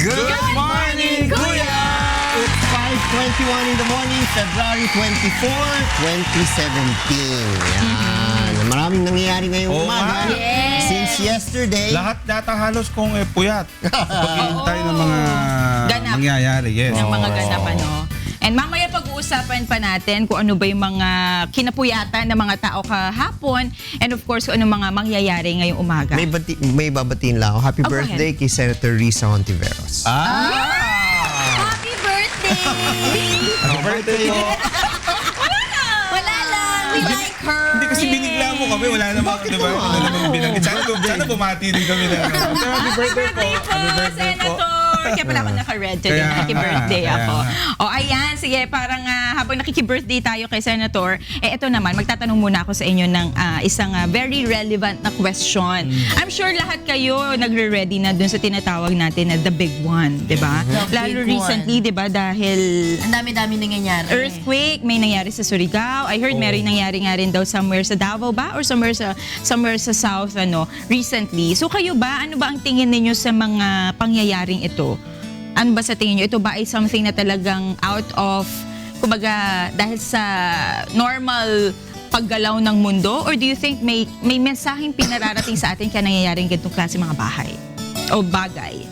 Good morning, Kuya! It's 5:21 in the morning, February 24, 2017. Yan. Maraming nangyayari ngayong Oo umaga. nga. Yes. Since yesterday. Lahat yata halos kung puyat. Pag-iintay ng mga Ganap. mangyayari. Yes. ng mga ganap, ano. And mamaya pag-uusapan pa natin kung ano ba yung mga kinapuyatan ng mga tao kahapon and of course kung ano mga mangyayari ngayong umaga. May babatiin lang ako. Happy go birthday kay Senator Risa Hontiveros. Happy birthday! Happy birthday po. Wala lang! We like her! Hindi kasi binigla mo kami. Wala namang, di ba? Wala namang binanggit. Sana bumati din kami na. Happy birthday po. Happy birthday po. Senator! Kaya pala ako naka-red today. Kaya Naki-birthday nga, ako. kaya O ayan, sige, parang habang nakiki-birthday tayo kay Senator, ito naman, magtatanong muna ako sa inyo ng isang very relevant na question. I'm sure lahat kayo nagre-ready na dun sa tinatawag natin na the big one, di ba? The Lalo big recently, di ba, dahil Ang dami-dami nangyayari. earthquake, may nangyari sa Surigao. I heard may nangyari nga rin daw somewhere sa Davao ba? Or somewhere sa South, recently. So kayo ba, ano ba ang tingin ninyo sa mga pangyayaring ito? Ano ba sa tingin nyo? Ito ba ay something na talagang out of, kumbaga, dahil sa normal paggalaw ng mundo? Or do you think may mensaheng pinararating sa atin kaya nangyayaring ganitong klase mga bahay? O bagay?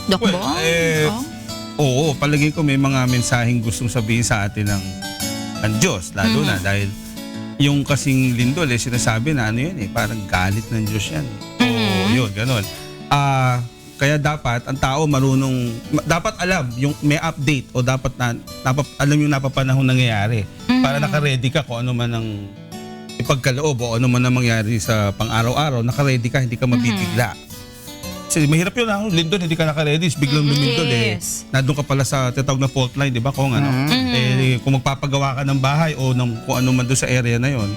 Doc Well, Bong? Oo, palagay ko may mga mensaheng gustong sabihin sa atin ng Diyos. Lalo na dahil yung kasing lindol, sinasabi na ano yun parang galit ng Diyos yan. Oo, yun, ganun. Kaya dapat ang tao dapat alam yung may update o dapat alam yung napapanahon nangyayari para naka-ready ka kung ano man ang ipagkaloob o ano man ang mangyari sa pang-araw-araw, naka-ready ka, hindi ka mabibigla. Kasi mahirap yun, lindol, hindi ka naka-ready, biglang lumindol Yes. nandun ka pala sa tinatawag na fault line, di ba? Kung kung magpapagawa ka ng bahay o kung ano man doon sa area na yon,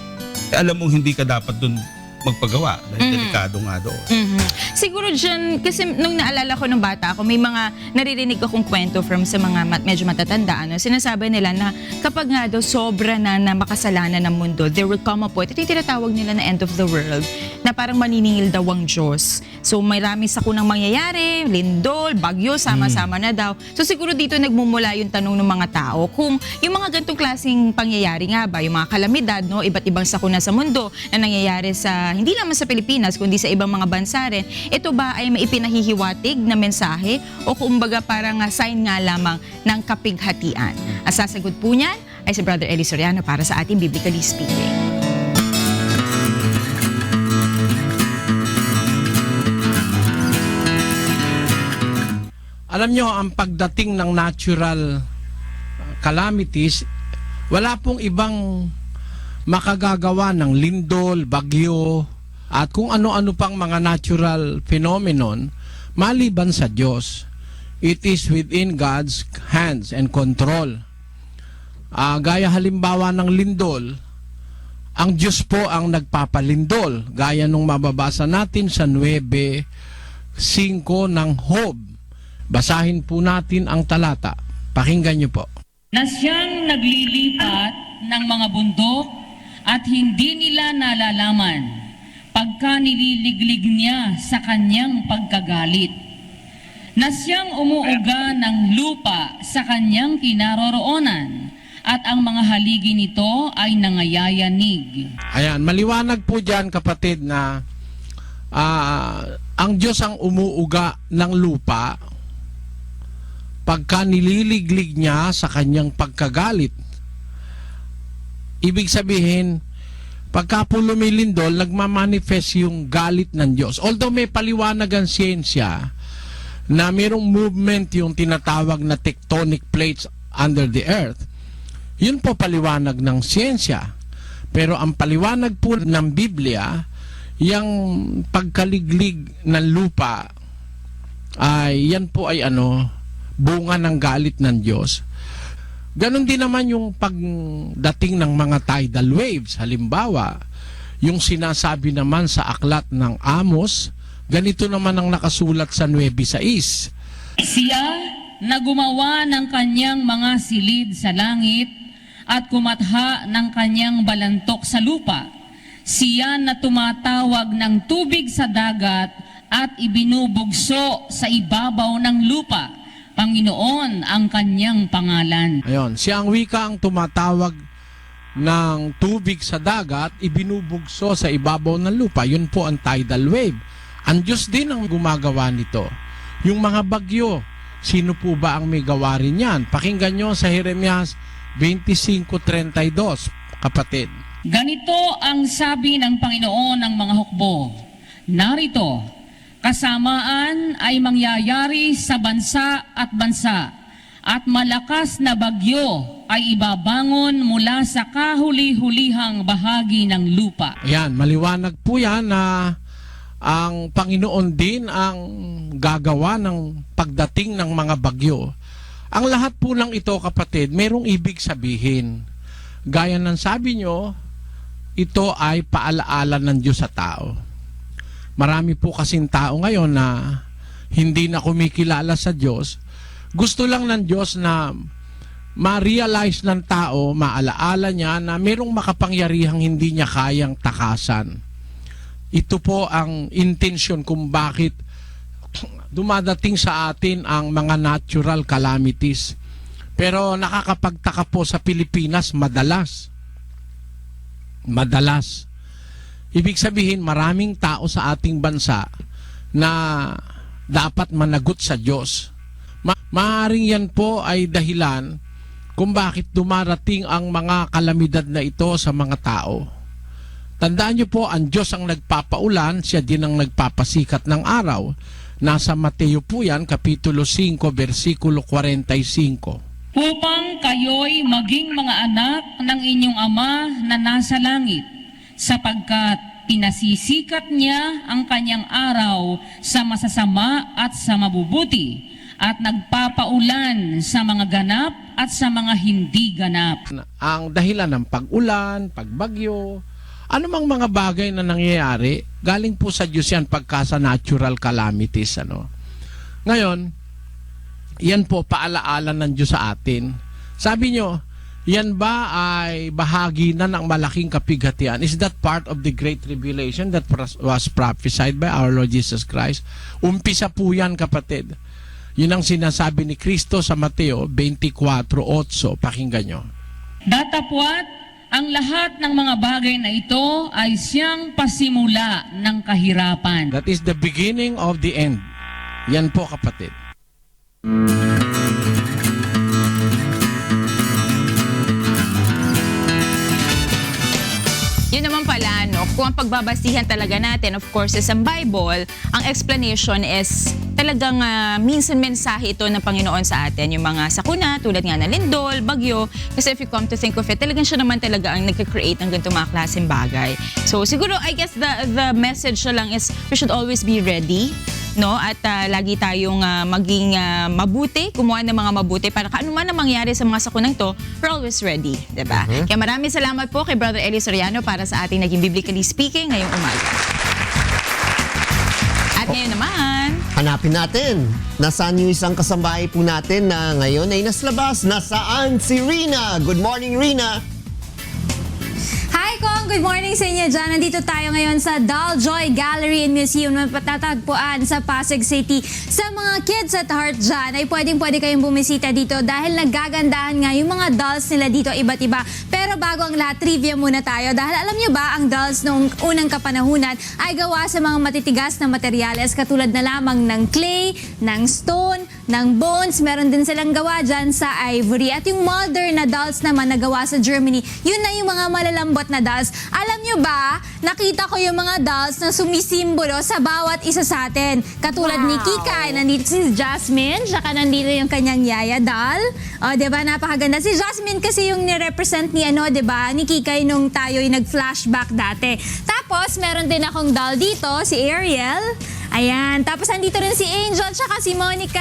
alam mong hindi ka dapat doon magpagawa dahil delikado nga doon. Siguro dyan, kasi nung naalala ko nung bata ako, may mga naririnig akong kwento from sa mga medyo matatanda. Sinasabi nila na kapag nga daw sobra na makasalanan ng mundo, there will come a point, ito yung tinatawag nila na end of the world, na parang maniningil daw ang Diyos. So maraming sakunang mangyayari, lindol, bagyo, sama-sama na daw. So siguro dito nagmumula yung tanong ng mga tao kung yung mga ganitong klaseng pangyayari nga ba, yung mga kalamidad, iba't ibang sakuna sa mundo na nangyayari sa hindi naman sa Pilipinas kundi sa ibang mga bansa rin, ito ba ay maipinahihiwatig na mensahe o kumbaga parang sign nga lamang ng kapighatian? Ang sasagot po niyan ay si Brother Eli Soriano para sa ating Biblically Speaking. Alam nyo, ang pagdating ng natural calamities, wala pong ibang makagagawa ng lindol, bagyo, at kung ano-ano pang mga natural phenomenon maliban sa Diyos. It is within God's hands and control. Gaya halimbawa ng lindol, ang Diyos po ang nagpapalindol. Gaya nung mababasa natin sa 9:5 ng Job. Basahin po natin ang talata. Pakinggan niyo po. Na siyang naglilipat ng mga bundok at hindi nila nalalaman pagka nililiglig niya sa kanyang pagkagalit. Na siyang umuuga ng lupa sa kanyang kinaroroonan at ang mga haligi nito ay nangayayanig. Ayan, maliwanag po dyan kapatid na ang Diyos ang umuuga ng lupa pagka nililiglig niya sa kanyang pagkagalit. Ibig sabihin, pagka po lumilindol, nagmamanifest yung galit ng Diyos. Although may paliwanag ang siyensya na mayroong movement yung tinatawag na tectonic plates under the earth, yun po paliwanag ng siyensya. Pero ang paliwanag po ng Biblia, yung pagkaliglig ng lupa, yan po ay bunga ng galit ng Diyos. Ganon din naman yung pagdating ng mga tidal waves. Halimbawa, yung sinasabi naman sa aklat ng Amos, ganito naman ang nakasulat sa 9:6. Siya na gumawa ng kanyang mga silid sa langit at kumatha ng kanyang balantok sa lupa. Siya na tumatawag ng tubig sa dagat at ibinubugso sa ibabaw ng lupa. Panginoon ang kanyang pangalan. Ayun, siya ang wika ang tumatawag ng tubig sa dagat, ibinubugso sa ibabaw ng lupa. Yun po ang tidal wave. Ang Diyos din ang gumagawa nito. Yung mga bagyo, sino po ba ang may gawa rin yan? Pakinggan nyo sa Jeremias 25:32, kapatid. Ganito ang sabi ng Panginoon ng mga hukbo. Narito, kasamaan ay mangyayari sa bansa at malakas na bagyo ay ibabangon mula sa kahuli-hulihang bahagi ng lupa. Ayan, maliwanag po yan na ang Panginoon din ang gagawa ng pagdating ng mga bagyo. Ang lahat po ng ito, kapatid, mayroong ibig sabihin. Gaya ng sabi nyo, ito ay paalaala ng Diyos sa tao. Marami po kasing tao ngayon na hindi na kumikilala sa Diyos. Gusto lang ng Diyos na ma-realize ng tao, maalaala niya na mayroong makapangyarihang hindi niya kayang takasan. Ito po ang intention kung bakit dumadating sa atin ang mga natural calamities. Pero nakakapagtaka po sa Pilipinas, madalas. Ibig sabihin, maraming tao sa ating bansa na dapat managot sa Diyos. Maaaring yan po ay dahilan kung bakit dumarating ang mga kalamidad na ito sa mga tao. Tandaan niyo po, ang Diyos ang nagpapaulan, siya din ang nagpapasikat ng araw. Nasa Mateo po yan, Kapitulo 5, versikulo 45. Upang kayo'y maging mga anak ng inyong Ama na nasa langit, sapagkat pinasisikat niya ang kanyang araw sa masasama at sa mabubuti, at nagpapaulan sa mga ganap at sa mga hindi ganap. Ang dahilan ng pag-ulan, pagbagyo, anumang mga bagay na nangyayari, galing po sa Diyos yan pagka sa natural calamities. Ngayon, yan po paalaala ng Diyos sa atin. Sabi nyo, yan ba ay bahagi na ng malaking kapighatian? Is that part of the great tribulation that was prophesied by our Lord Jesus Christ? Umpisa po yan, kapatid. Yun ang sinasabi ni Kristo sa Mateo 24:8. Pakinggan nyo. Datapwat, ang lahat ng mga bagay na ito ay siyang pasimula ng kahirapan. That is the beginning of the end. Yan po, kapatid. Yun naman pala, no? Kung ang pagbabasihan talaga natin, of course, is ang Bible, ang explanation is talagang minsan mensahe ito ng Panginoon sa atin. Yung mga sakuna, tulad nga na lindol, bagyo. Kasi if you come to think of it, talagang siya naman talaga ang nagka-create ng ganitong mga klaseng bagay. So siguro, I guess the message na lang is we should always be ready, no? At lagi tayong maging mabuti, kumuha ng mga mabuti para kaano man ang mangyari sa mga sakunang to, we're always ready, diba? Kaya maraming salamat po kay Brother Eli Soriano para sa ating naging Biblically Speaking ngayong umaga. At ngayon naman, Hanapin natin. Nasaan yung isang kasambahay po natin na ngayon ay nasa labas? Nasaan si Rina? Good morning, Rina. Hi Kong! Good morning sa inyo dyan. Nandito tayo ngayon sa Daljoy Gallery and Museum na patatagpuan sa Pasig City. Sa mga kids at heart dyan ay pwede kayong bumisita dito dahil nagagandahan nga yung mga dolls nila dito iba't iba. Pero bago ang lahat, trivia muna tayo dahil alam nyo ba ang dolls noong unang kapanahunan ay gawa sa mga matitigas na materyales katulad na lamang ng clay, ng stone, ng bones. Meron din silang gawa dyan sa ivory. At yung modern na dolls naman na gawa sa Germany, yun na yung mga malalambot na dolls. Alam nyo ba, nakita ko yung mga dolls na sumisimbolo sa bawat isa sa atin. Katulad ni Kikay, nandito si Jasmine, saka nandito yung kanyang yaya doll. O, diba, napakaganda. Si Jasmine kasi yung nirepresent ni diba, ni Kikay nung tayo'y nag-flashback dati. Tapos, meron din akong doll dito, si Ariel. Ayan. Tapos nandito rin si Angel tsaka si Monica.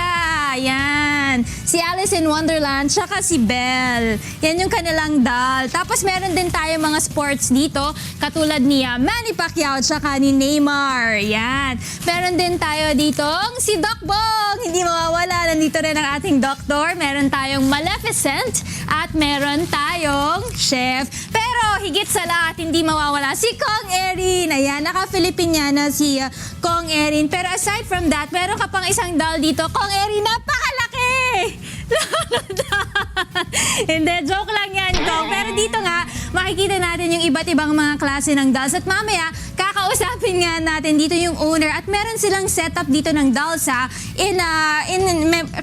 Ayan. Si Alice in Wonderland tsaka si Belle. Yan yung kanilang doll. Tapos meron din tayo mga sports dito katulad ni Manny Pacquiao tsaka ni Neymar. Ayan. Meron din tayo dito si Doc Bong. Hindi mawawala. Nandito rin ang ating doktor. Meron tayong Maleficent at meron tayong chef. Pero higit sa lahat, hindi mawawala si Kong Erin. Ayan, naka-Filipiniana si Kong Erin. Pero aside from that, meron ka pang isang doll dito. Kong Erin, napakalaki! Hindi, joke lang yan, Kong. Pero dito nga, makikita natin yung iba't ibang mga klase ng dolls. At mamaya, kakausapin nga natin dito yung owner. At meron silang setup dito ng dolls in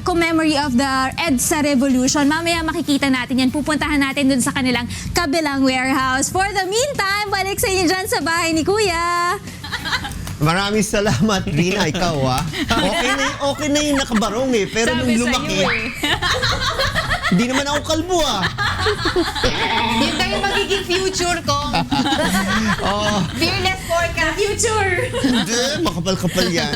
commemory of the EDSA Revolution. Mamaya makikita natin yan. Pupuntahan natin dun sa kanilang kabilang warehouse. For the meantime, balik sa inyo dyan sa bahay ni Kuya. Maraming salamat, Rina. Ikaw, Okay na yung nakabarong Pero nung lumaki, hindi naman ako kalbo, Yun daw yung magiging future ko. Fearless forecast. Future. Hindi, makapal-kapal yan.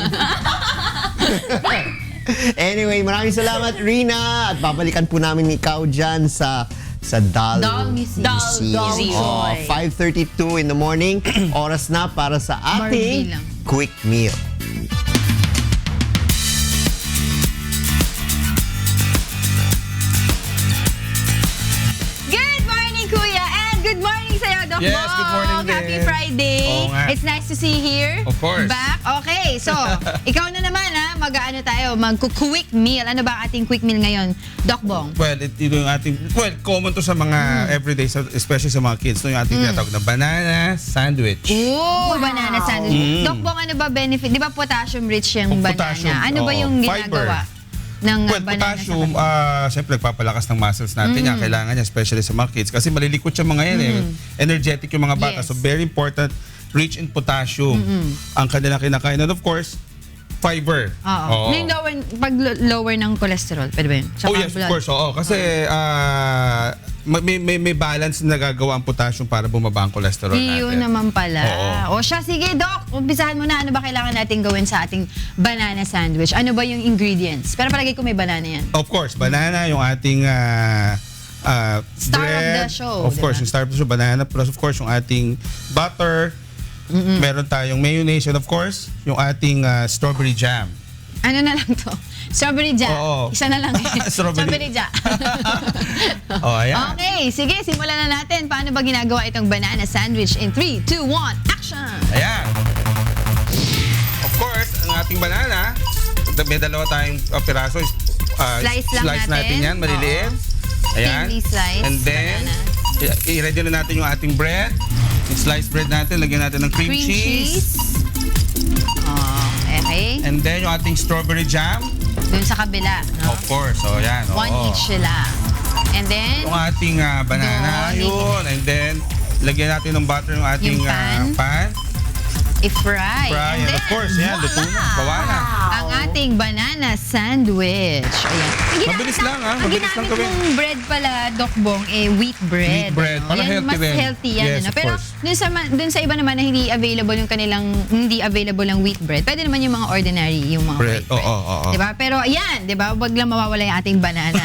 Anyway, maraming salamat, Rina. At babalikan po namin ikaw dyan sa Doll Museum. Doll Museum. 5:32 in the morning. Oras na para sa ating Marbilang. quick meal. Good morning, Kuya, and good morning sa'yo, Doc Yes, Bong. good morning din. Happy Friday. Oo nga. It's nice to see you here. Of course. Back. Okay, so, ikaw na naman mag-ano tayo, mag-quick meal. Ano ba ang ating quick meal ngayon, Doc Bong? Well, ito yung ating, common to sa mga everyday, especially sa mga kids. Ito yung ating tinatawag na banana sandwich. Ooh, banana sandwich. Doc Bong, ano ba benefit? Di ba potassium rich yung banana? Potassium, Ano ba yung fiber. ginagawa ng Well, banana potassium, siyempre nagpapalakas ng muscles natin yan. Kailangan niya, especially sa mga kids. Kasi malilikot yung mga yan Energetic yung mga bata. Yes. So, very important, rich in potassium. Ang kanilang kinakain. And of course, fiber. Oo. Yung pag-lower ng cholesterol, pwede ba yun? Sa Oh yes, of blood. course. Oo. Kasi may balance na nagagawa ang potassium para bumaba ang cholesterol natin. Yun naman pala. Oo. O siya, sige Doc, umpisahan mo na. Ano ba kailangan natin gawin sa ating banana sandwich? Ano ba yung ingredients? Pero palagay ko may banana yan. Of course, banana, yung ating Star of bread. the show, Of course, diba? yung star of the show, banana. Plus, of course, yung ating butter. Meron tayong mayonnaise. And of course, yung ating strawberry jam. Ano na lang to? Strawberry jam. Oo. Isa na lang. Strawberry. jam. Oh, ayan. Okay, sige, simulan na natin. Paano ba ginagawa itong banana sandwich in 3, 2, 1, action! Ayan. Of course, ang ating banana, may dalawa tayong piraso. Slice lang natin. yan, maliliit. Ayan. Thinly sliced And then, i-ready na natin yung ating bread. Yung sliced bread natin, lagyan natin ng cream cheese. Okay. And then, yung ating strawberry jam. Dun sa kabila. No? Of course. So, ayan. One oo. each sila. And then, Yung ating banana, Doon. yun. And then, lagyan natin ng butter yung ating Yung pan. pan. i-fry. Fry. And of course, yan. Luto na. Bawa na. Ang ating banana sandwich. Ayan. Mabilis lang, ha? Ang Mabilis lang ginamit gawin. mong bread pala, Doc Bong, wheat bread. Wheat bread. Para Yan, healthy mas rin. healthy yan. Yes, ano? of Pero course. dun sa iba naman na hindi available yung kanilang, hindi available ang wheat bread, pwede naman yung mga ordinary, yung mga Bread. white bread. Oo. Diba? Pero ayan, diba? Wag lang mawawala yung ating banana.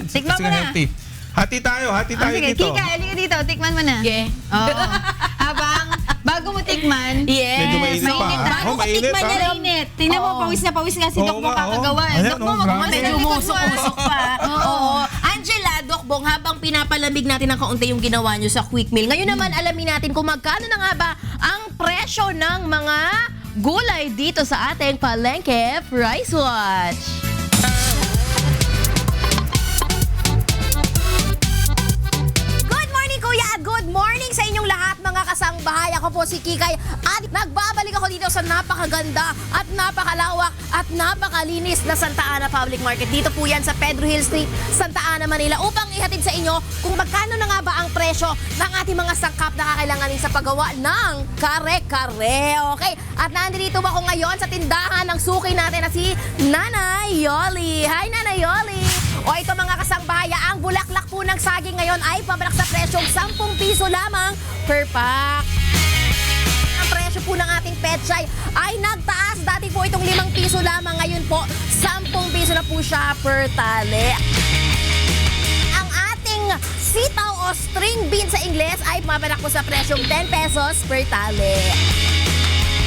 Tikman Kasi mo na. healthy. Hati tayo Sige, dito. Kika, halika dito. Tikman mo na. Okay. Oo. Habang, bago mo tikman, Yes. Medyo mainit pa, mainit. ha? Bago Oh, ko mainit, tikman ha? niya, mainit. Tingnan mo, pawis na nga si Doc Oo Bong nga, kakagawa. oh. Ayan, Doc Bong, oh, wag mo grabe. Medyo umusok-usok pa. Oo. Angela, Doc Bong, habang pinapalamig natin ng kaunti yung ginawa nyo sa quick meal, ngayon naman alamin natin kung magkano na nga ba ang presyo ng mga gulay dito sa ating Palengke Price Watch. Good morning, Kuya, at good morning sa inyong lahat, mga kasangbahay. Ako po si Kikay at nagbabalik ako dito sa napakaganda at napakalawak at napakalinis na Santa Ana Public Market. Dito po yan sa Pedro Hill Street, Santa Ana, Manila, upang ihatid sa inyo kung magkano na nga ba ang presyo ng ating mga sangkap na kakailanganin sa paggawa ng kare-kare. Okay? At nandito ako ngayon sa tindahan ng suki natin na si Nanay Yoli. Hi, Nanay Yoli! O ito mga kasangbahay, ang bulaklak po ng saging ngayon ay pabalak sa presyong 10 piso lamang per pack. Ang presyo po ng ating pechay ay nagtaas. Dati po itong 5 piso lamang, ngayon po 10 piso na po siya per tali. Ang ating sitaw o string bean sa Ingles ay pabalak po sa presyong 10 pesos per tali.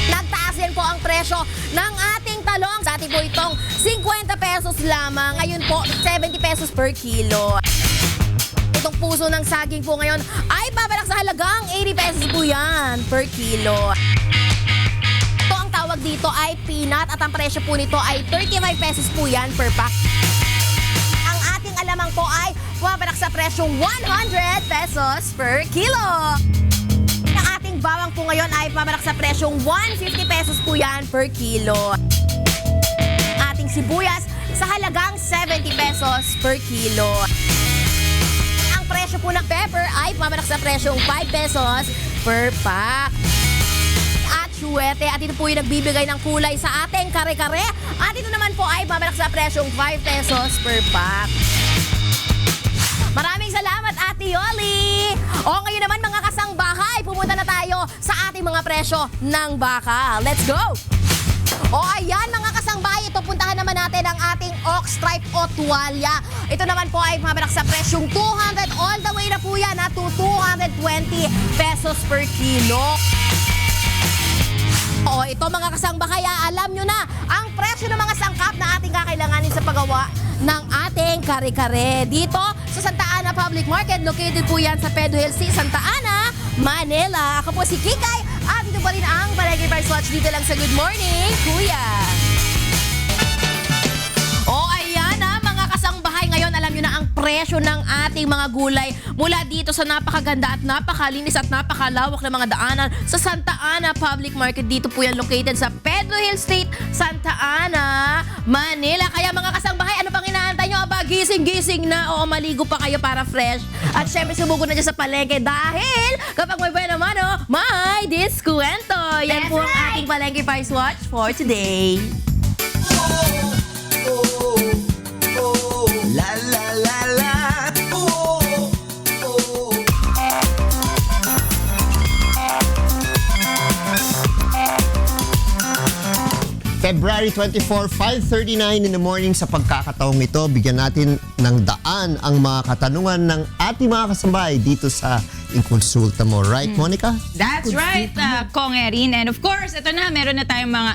Nagtaas din po ang presyo ng ating talong sa ating po itong 50 pesos lamang. Ngayon po, 70 pesos per kilo. Itong puso ng saging po ngayon ay babalik sa halagang 80 pesos po yan per kilo. Ito ang tawag dito ay peanut at ang presyo po nito ay 35 pesos po yan per pack. Ang ating alamang po ay babalik sa presyong 100 pesos per kilo. Ang ating bawang po ngayon ay babalik sa presyong 150 pesos po yan per kilo. Ating sibuyas sa halagang 70 pesos per kilo. Ang presyo po ng pepper ay babalik sa presyong 5 pesos per pack. At syuete, at ito po yung nagbibigay ng kulay sa ating kare-kare. At ito naman po ay babalik sa presyong 5 pesos per pack. Maraming salamat, Ate Yoli! O ngayon naman mga kasangbahay, pumunta na tayo sa ating mga presyo ng baka. Let's go! O ayan mga kasangbahay, ito puntahan naman natin ang ating ox stripe o tuwalya. Ito naman po ay mabalak sa presyong 200 all the way na po yan to 220 pesos per kilo. O ito mga kasangbahay, alam nyo na ang presyo ng mga sangkap na ating kakailanganin sa paggawa ng ating kare-kare. Dito sa Santa Ana Public Market, located po yan sa Pedro Hills, Santa Ana, Manila. Ako po si Kikay at ito pa rin ang Palengke Price Watch dito lang sa Good Morning, Kuya. O ayan mga kasangbahay, ngayon alam nyo na ang presyo ng ating mga gulay mula dito sa napakaganda at napakalinis at napakalawak na mga daanan sa Santa Ana Public Market. Dito po yan located sa Pedro Hills State, Santa Ana, Manila. Kaya mga kasangbahay, ano pang inaantay nyo? Aba, gising-gising na. Oo, maligo pa kayo para fresh. At syempre, sumugod na dyan sa palengke dahil kapag may buwan naman, may diskwento. Yan po ang ating Palengke Price Watch for today. La la la la. February 24, 5:39 in the morning. Sa pagkakataong ito, bigyan natin ng daan ang mga katanungan ng ating mga kasambahay dito sa Inkonsulta Mo. Right, Monica? That's right, Kong Erin. And of course, ito na, meron na tayong mga,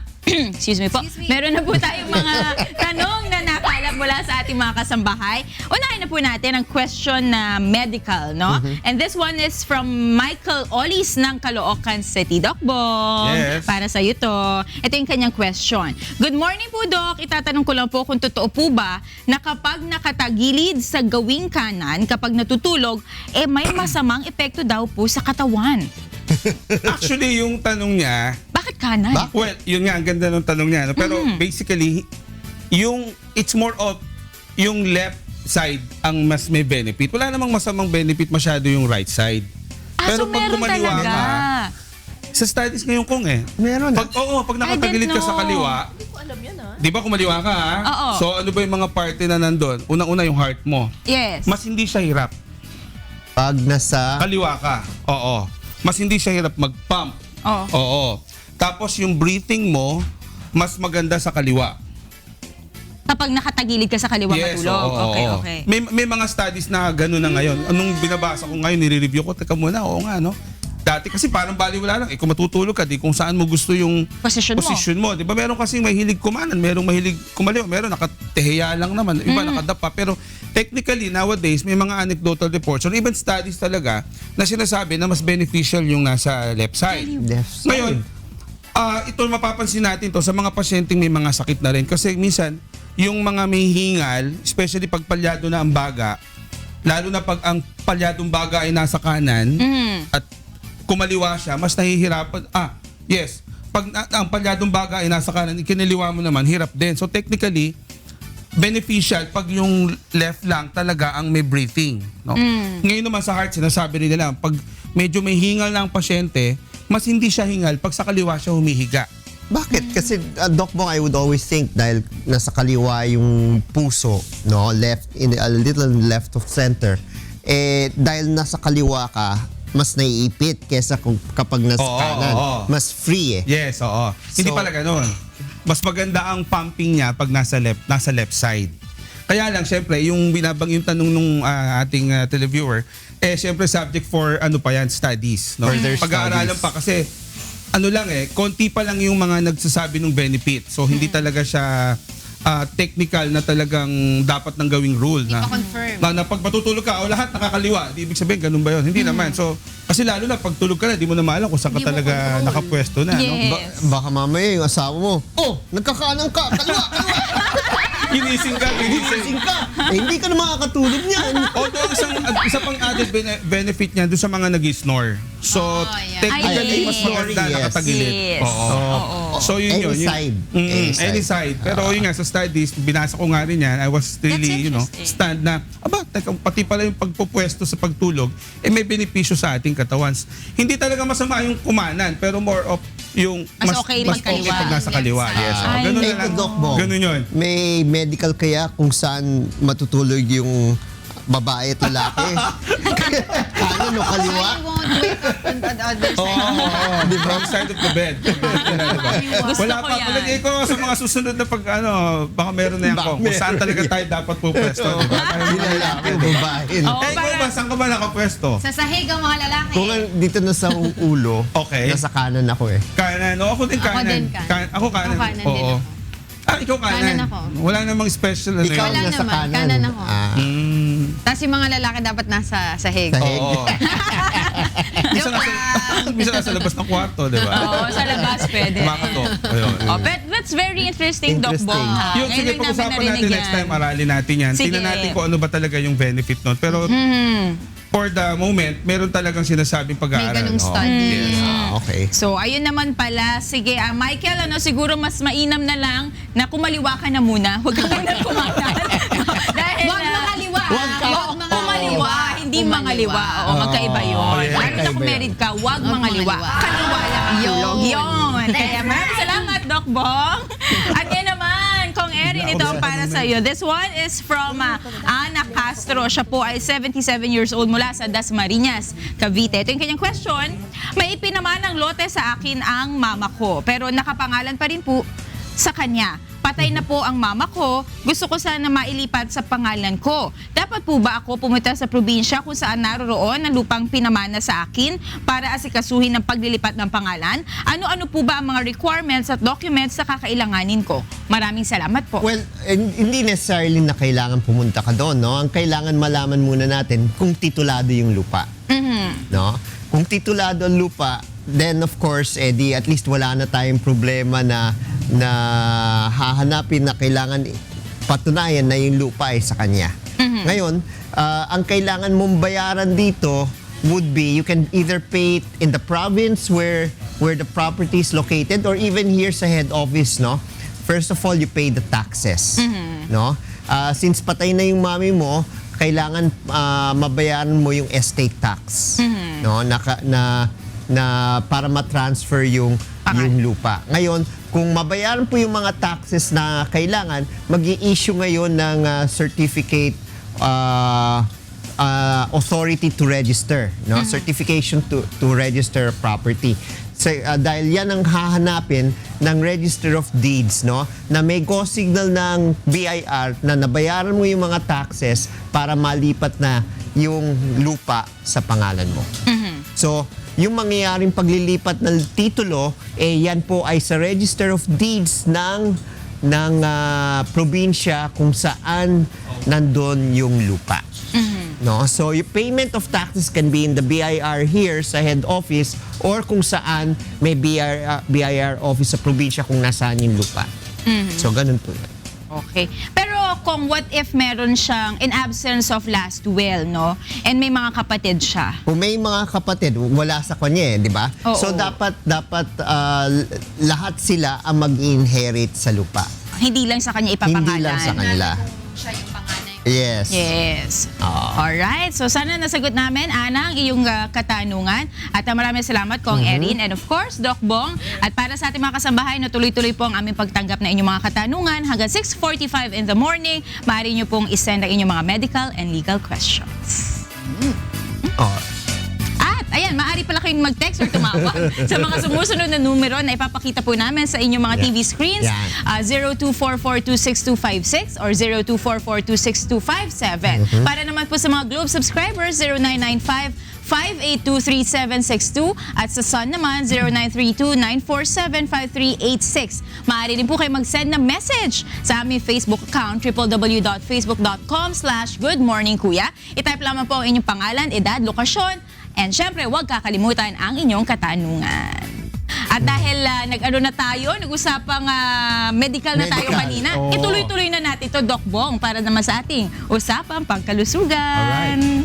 excuse me po, meron na po tayong mga tanong na nakalap mula sa ating mga kasambahay. Unahin na po natin ang question na medical, no? And this one is from Michael Olis ng Caloocan City. Doc Bong, Yes. para sa iyo to. Ito yung kanyang question. Good morning po, Doc. Itatanong ko lang po kung totoo po ba na kapag nakatagilid sa gawing kanan, kapag natutulog, may masamang epekto daw po sa katawan. Actually, yung tanong niya, Bakit kanan? well, yun nga, ang ganda ng tanong niya. No? Pero basically, it's more of yung left side ang mas may benefit. Wala namang masamang benefit masyado yung right side. So meron kumaliwa talaga. ka, sa studies ngayon kung Meron na. pag nakatagilid ka sa know. kaliwa, di ba kumaliwa ka Oo. So ano ba yung mga parte na nandun? Unang-una yung heart mo. Yes. Mas hindi siya hirap. Pag nasa... Kaliwa ka. Oo. Mas hindi siya hirap mag-pump. Oo. Oo. Tapos yung breathing mo, mas maganda sa kaliwa. Kapag nakatagilid ka sa kaliwa matulog. oo, Okay, oo. okay. May mga studies na gano'n na ngayon. Anong binabasa ko ngayon, nire-review ko, teka muna, oo nga, no? Dati kasi parang baliwala lang. Kung matutulog ka, di kung saan mo gusto yung Position mo. Di ba meron kasing mahilig kumanan, merong mahilig kumaliwa, meron nakatehiya lang naman, iba nakadapa. Pero technically, nowadays, may mga anecdotal reports or even studies talaga na sinasabi na mas beneficial yung nasa left side. Left side. Ngayon, ito mapapansin natin to sa mga pasyenteng may mga sakit na rin. Kasi minsan, yung mga may hingal, especially pag palyado na ang baga, lalo na pag ang palyadong baga ay nasa kanan at kumaliwa siya, mas nahihirapan. Yes. Pag ang palyadong baga ay nasa kanan, ikinaliwa mo naman, hirap din. So technically, beneficial pag yung left lang talaga ang may breathing. No? Ngayon naman sa heart, sinasabi rin nila, pag medyo may hingal na ang pasyente, mas hindi siya hingal pag sa kaliwa siya humihiga. Bakit? Kasi Doc Bong, I would always think dahil nasa kaliwa yung puso, no, left in a little left of center, dahil nasa kaliwa ka, mas naiipit kesa kapag nasa kanan. Mas free Yes, oo. Hindi pala ganun. Mas maganda ang pumping niya pag nasa left side. Kaya lang, syempre, yung yung tanong nung ating televiewer, syempre subject for ano pa yan, studies. No? Further Pag-aaralan studies. pa kasi ano lang konti pa lang yung mga nagsasabi ng benefit. So hindi talaga siya technical na talagang dapat nang gawing rule na confirm. na pag matutulog ka o lahat nakakaliwa, di ibig sabihin ganun ba 'yon? Hindi naman. So kasi lalo na pag tulog ka na, di mo na maalam kung saan ka talaga nakapwesto na, no? Yes. Baka mamaya yung asawa mo, nagkakaanang ka, kaliwa. Ginising ka. Gising ka. Hindi ka na makakatulog niyan. Although isa pang added benefit niya doon sa mga nag-snore. So yeah. technically Ay, mas maganda yes. nakatagilid. Yes. Oo. So yun Any yun. side. Any side. Pero yun nga sa studies, binasa ko nga rin yan. I was really, interesting. stand na, teka, pati pala yung pagpupwesto sa pagtulog, may benepisyo sa ating katawan. Hindi talaga masama yung kumanan, pero more of yung Mas okay magkaliwa. pag nasa kaliwa. Yes. Ay, Ganun Hey, na lang. Doc Bong, Ganun yun. may medical kaya kung saan matutulog yung babae at lalaki? Kanan o kaliwa? You won't wake up on the other side. Di ba? Wrong side of the bed. Gusto Wala ko pa. yan. Palagay ko sa mga susunod na pag baka meron na yan Baka kung saan meron talaga yan. tayo dapat pupwesto. Di ba? Yung lalaki o babae. Oo, Ikaw para- ba? Saan ka ba nakapwesto? Sa sahig ang mga lalaki. Kung dito na sa ulo, Okay. nasa kanan ako eh. Kanan. O, ako din Ako kanan. din kanan. Ako kanan. Ako kanan din Oo. ako. Ikaw kanan. Kanan ako. Wala namang special ano Ikaw yun. Wala nasa naman, kanan. kanan ako. Tapos yung mga lalaki dapat nasa sahig. Sahig. Oo. Minsan nasa labas ng kwarto, di ba? Oo, sa labas pwede. Makatok. Ayun. Oh, but that's very interesting, Doc Interesting. Bong. ha? Yun, Ngayon sige, lang namin pag-usapan narinig natin next yan. time. Aralin natin yan. Sige. Tingnan natin kung ano ba talaga yung benefit nun. Pero for the moment, meron talagang sinasabing May pag-aaral. ganung Oo. study. Yes. Okay. So, ayun naman pala. Sige, Michael, siguro mas mainam na lang na kumaliwa ka na muna. Huwag ka muna kumanan. Dahil Huwag makaliwa. Huwag kumaliwa, hindi mangaliwa. Oo, magkaiba yun. yes. Lalo na kung Magkaiba married ka, huwag Huwag mangaliwa. mangaliwa. Kaliwa lang ang tulog. Yun. Yun. Kaya maraming salamat, Doc Bong. At yan naman, Kong Erin, ito ang para sa iyo. This one is from Ana Castro. Siya po ay 77 years old mula sa Dasmariñas, Cavite. Ito yung kanyang question. May ipinaman ng lote sa akin ang mama ko, pero nakapangalan pa rin po sa kanya. Patay na po ang mama ko. Gusto ko sana mailipat sa pangalan ko. Dapat po ba ako pumunta sa probinsya kung saan naroroon ang lupang pinamana sa akin para asikasuhin ang paglilipat ng pangalan? Ano-ano po ba ang mga requirements at documents na kakailanganin ko? Maraming salamat po. Well, hindi necessarily na kailangan pumunta ka doon, no? Ang kailangan malaman muna natin kung titulado yung lupa. No? Kung titulado ang lupa, then of course, at least wala na tayong problema na hahanapin na kailangan patunayan na yung lupa ay sa kanya. Ngayon, ang kailangan mong bayaran dito would be you can either pay it in the province where the property is located or even here sa head office, no? First of all, you pay the taxes, no? Since patay na yung mami mo, kailangan mabayaran mo yung estate tax, no? Na para ma-transfer yung lupa. Ngayon, kung mabayaran po yung mga taxes na kailangan, mag-i-issue ngayon ng certificate authority to register, no? Certification to register property. So, dahil yan ang hahanapin ng Register of Deeds, no? Na may go signal ng BIR na nabayaran mo yung mga taxes para malipat na yung lupa sa pangalan mo. So, yung mangyayaring paglilipat ng titulo, yan po ay sa Register of Deeds ng probinsya kung saan nandun yung lupa. No? So, yung payment of taxes can be in the BIR here sa head office or kung saan may BIR office sa probinsya kung nasaan yung lupa. So, ganun po yun. Okay. Pero kung what if meron siyang in absence of last will, no? And may mga kapatid siya. Kung may mga kapatid, wala sa kanya di ba? Oo. So, dapat lahat sila ang mag-inherit sa lupa. Hindi lang sa kanya ipapangalan. Hindi lang sa kanila. Siya yung panganay. Yes. Yes. Alright. So sana nasagot namin, Ana, ang iyong katanungan. At maraming salamat, Kong Erin. And of course, Doc Bong. At para sa ating mga kasambahay, na tuloy-tuloy po ang aming pagtanggap na inyong mga katanungan. Hanggang 6:45 in the morning, maaari nyo pong isend ang inyong mga medical and legal questions. Oh. At ayan, maaari pala kayong mag-text or tumawag sa mga sumusunod na numero na ipapakita po namin sa inyong mga TV screens. Yan. 0244262256 or 0244262257. Para naman po sa mga Globe subscribers, 0995-5823762 at sa Sun naman 0932-947-5386. Maaari din po kayo mag-send ng message sa aming Facebook account www.facebook.com/goodmorningkuya. I-type lamang po ang inyong pangalan, edad, lokasyon, and syempre huwag kakalimutan ang inyong katanungan. At dahil nag-usapang medical na tayo Medical. kanina, Oo. ituloy-tuloy na natin ito, Doc Bong, para naman sa ating usapang pangkalusugan.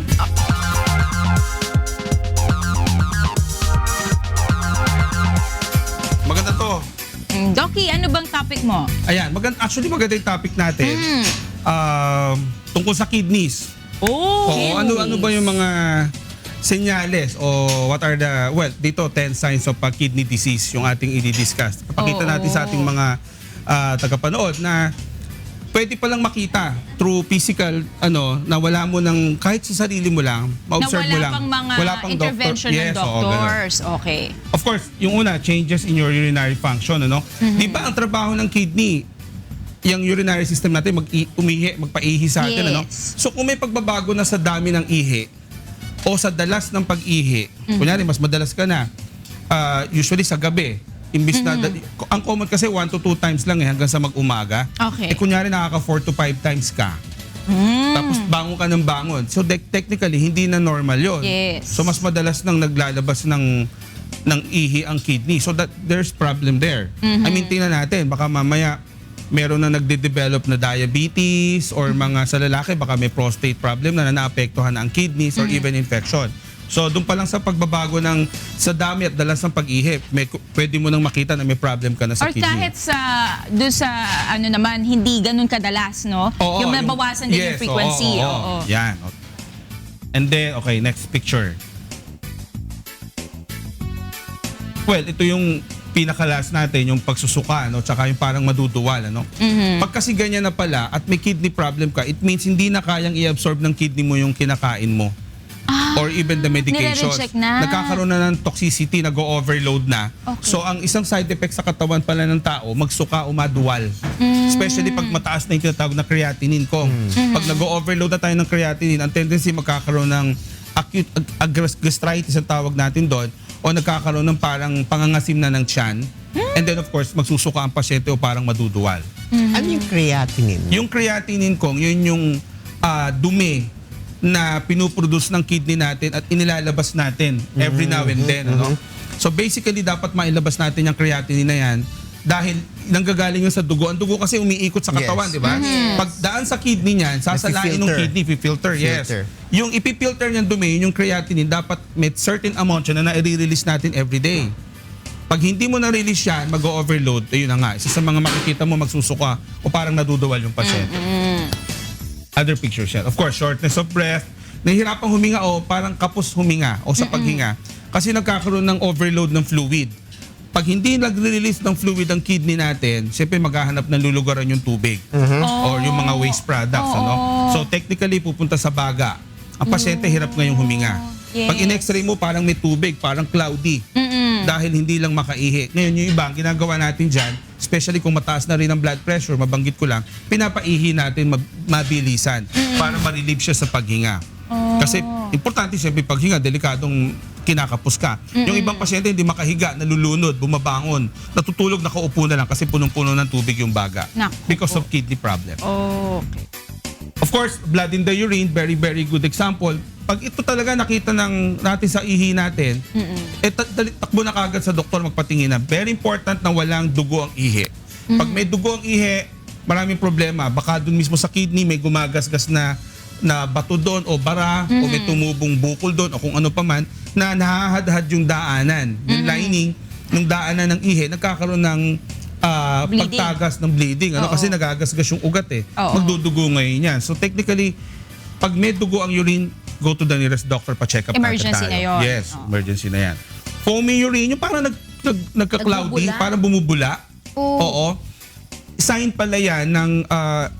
Maganda to. Doki, ano bang topic mo? Ayan, actually maganda yung topic natin. Tungkol sa kidneys. Oo, ano ba yung mga senyales o what are the, dito 10 signs of kidney disease yung ating i-discuss. Papakita natin sa ating mga tagapanood na pwede palang makita through physical na wala mo ng kahit sa sarili mo lang, ma-observe mo lang. Wala pang mga intervention ng doctors. Okay. Of course, yung una, changes in your urinary function, ano? Di ba ang trabaho ng kidney, yung urinary system natin magpaihi sa atin, ano? So kung may pagbabago na sa dami ng ihi o sa dalas ng pag-ihi, kunyari mas madalas ka na, usually sa gabi, imbis na, ang common kasi 1 to 2 times lang hanggang sa mag-umaga. Okay. Kunyari nakaka 4 to 5 times ka. Tapos bangon ka ng bangon. So technically, hindi na normal yon. Yes. So mas madalas nang naglalabas ng ihi ang kidney. So that there's problem there. I mean, tingnan natin, baka mamaya meron na nagde-develop na diabetes or mga sa lalaki baka may prostate problem na naapektuhan ang kidneys or even infection. So doon pa lang sa pagbabago sa dami at dalas ng pag-ihi, pwede mo nang makita na may problem ka na sa Or kidney. kahit doon sa naman, hindi ganun kadalas, no? Oo, yung mabawasan din yung frequency. Oo. Yan. And then, okay, next picture. Well, ito yung pinaka-last natin, yung pagsusuka, no? Tsaka yung parang maduduwal, ano? Pag kasi ganyan na pala at may kidney problem ka, it means hindi na kayang i-absorb ng kidney mo yung kinakain mo. Or even the medications. Nire-reject na. Nagkakaroon na ng toxicity, nag-overload na. Okay. So, ang isang side effect sa katawan pala ng tao, magsuka o maduwal. Especially pag mataas na yung tinatawag na creatinine ko. Pag nag-overload na tayo ng creatinine, ang tendency magkakaroon ng acute gastritis ang tawag natin doon, o nagkakaroon ng parang pangangasim na ng tiyan. And then of course, magsusuka ang pasyente o parang maduduwal. Ano yung creatinine? Yung creatinine kong, yun yung dumi na pinuproduce ng kidney natin at inilalabas natin every now and then. Ano? So basically, dapat mailabas natin yung creatinine na yan dahil nanggagaling yun sa dugo. Ang dugo kasi umiikot sa katawan, Yes. di ba? Pag daan sa kidney niyan, sasalain ng kidney, filter, yes. Filter. Yung ipifilter niyang dumi, yung creatinine, dapat may certain amount siya na nai-release natin every day. Pag hindi mo na-release yan, mag-overload, ayun na nga, isa sa mga makikita mo magsusuka o parang naduduwal yung pasyente. Other pictures yan. Of course, shortness of breath, nahihirapang huminga o parang kapos huminga o sa paghinga kasi nagkakaroon ng overload ng fluid. Pag hindi nagre-release ng fluid ang kidney natin, siyempre maghahanap ng lulugaran yung tubig or yung mga waste products. Ano? So technically, pupunta sa baga. Ang pasyente hirap ngayong huminga. Pag in-x-ray mo, parang may tubig, parang cloudy. Dahil hindi lang makaihi. Ngayon, yung iba, ang ginagawa natin dyan, especially kung mataas na rin ang blood pressure, mabanggit ko lang, pinapaihi natin mabilisan para ma-relieve siya sa paghinga. Kasi importante siyempre paghinga, delikadong kinakapos ka. Yung ibang pasyente hindi makahiga, nalulunod, bumabangon, natutulog, nakaupo na lang kasi punong-puno ng tubig yung baga. Because of kidney problem. Okay. Of course, blood in the urine, very, very good example. Pag ito talaga nakita natin sa ihi natin, takbo na kagad sa doktor magpatingin na. Very important na walang dugo ang ihi. Pag may dugo ang ihi, maraming problema. Baka dun mismo sa kidney may gumagasgas na bato doon o bara o may tumubong bukol doon o kung ano pa man na nahahadhad yung daanan. Yung lining ng daanan ng ihi, nagkakaroon ng pagtagas ng bleeding. Ano? Kasi nagagasgas yung ugat eh. Magdudugo ngayon yan. So technically, pag may dugo ang urine, go to the nearest doctor, pa-check up Emergency tayo. na yun. Yes, emergency na yan. Foamy urine, yung parang nagka-cloudy, Nagbubula. parang bumubula. Oo. Sign pala yan ng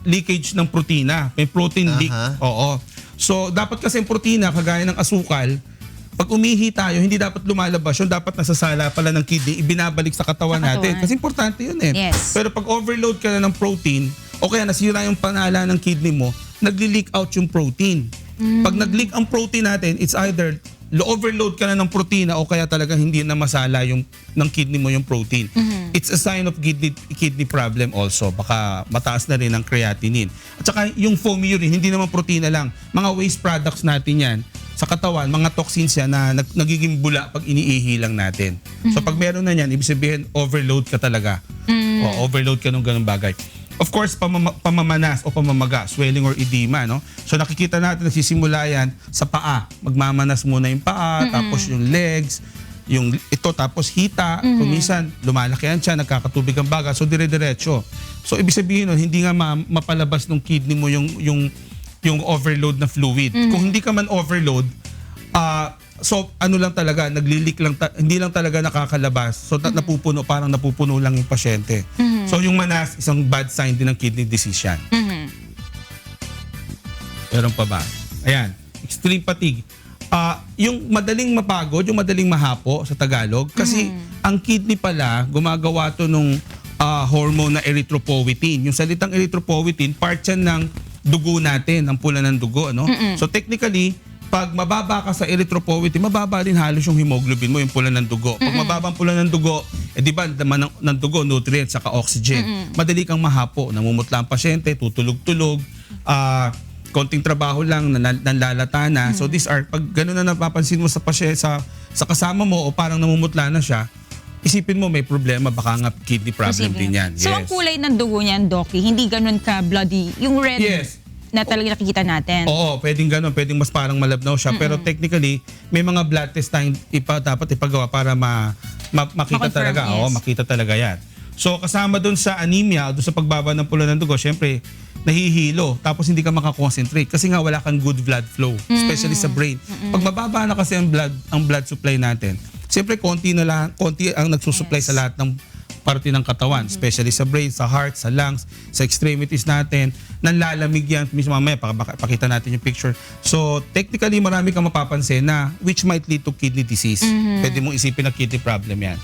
leakage ng protina. May protein leak. Oo. So, dapat kasi yung protina, kagaya ng asukal, pag umihi tayo, hindi dapat lumalabas yun, dapat nasasala pala ng kidney, ibinabalik sa katawan natin. Kasi importante yun eh. Yes. Pero pag overload ka na ng protein, o kaya nasira yung panala ng kidney mo, nagli-leak out yung protein. Pag nag-leak ang protein natin, it's either overload ka na ng protina o kaya talaga hindi na masala yung ng kidney mo yung protein. It's a sign of kidney problem also. Baka mataas na rin ang creatinine. At saka yung foam urine, hindi naman protina lang. Mga waste products natin yan sa katawan, mga toxins yan na nagiging bula pag iniihi lang natin. So pag meron na yan, ibig sabihin overload ka talaga. O overload ka ng ganung bagay. Of course, pamamanas o pamamaga, swelling or edema, no? So nakikita natin nagsisimula yan sa paa. Magmamanas muna yung paa, tapos yung legs, yung ito, tapos hita. Kung minsan, lumalaki yan siya, nagkakatubig ang baga. So dire-diretso. So ibig sabihin nun, hindi nga mapalabas ng kidney mo yung overload na fluid. Kung hindi ka man overload, so ano lang talaga, naglilik lang, hindi lang talaga nakakalabas. So napupuno, parang napupuno lang yung pasyente. So yung manas, isang bad sign din ng kidney disease yan. Meron pa ba? Ayan, extreme fatigue. Yung madaling mapagod, yung madaling mahapo sa Tagalog, kasi ang kidney pala, gumagawa to nung hormone na erythropoietin. Yung salitang erythropoietin, part yan ng dugo natin, ang pula ng dugo. No? So technically, pag mababa ka sa erythropoietin, mababa rin halos yung hemoglobin mo, yung pula ng dugo. Pag mababa ang pula ng dugo, di ba, naman ng dugo, nutrients, saka oxygen. Madali kang mahapo, namumutla ang pasyente, tutulog-tulog, konting trabaho lang, nanlalata na. So these are, pag gano'n na napapansin mo sa pasyente, sa kasama mo, o parang namumutla na siya, isipin mo may problema, baka nga kidney problem din yan. So ang kulay ng dugo niyan, Doc, hindi ganun ka bloody, yung red na talaga nakikita natin. Oo, pwedeng gano'n, pwedeng mas parang malabnaw siya. Pero technically, may mga blood test tayong dapat ipagawa para makita talaga. yes. Oo, makita talaga yan. So kasama dun sa anemia, dun sa pagbaba ng pula ng dugo, syempre, nahihilo. Tapos hindi ka makakonsentrate kasi nga wala kang good blood flow, especially sa brain. Pag mababa na kasi ang blood supply natin, syempre konti ang nagsusupply sa lahat ng parte ng katawan, especially sa brain, sa heart, sa lungs, sa extremities natin. Nanlalamig yan. Mismo mamaya, pakita natin yung picture. So, technically, marami kang mapapansin na which might lead to kidney disease. Pwede mong isipin na kidney problem yan.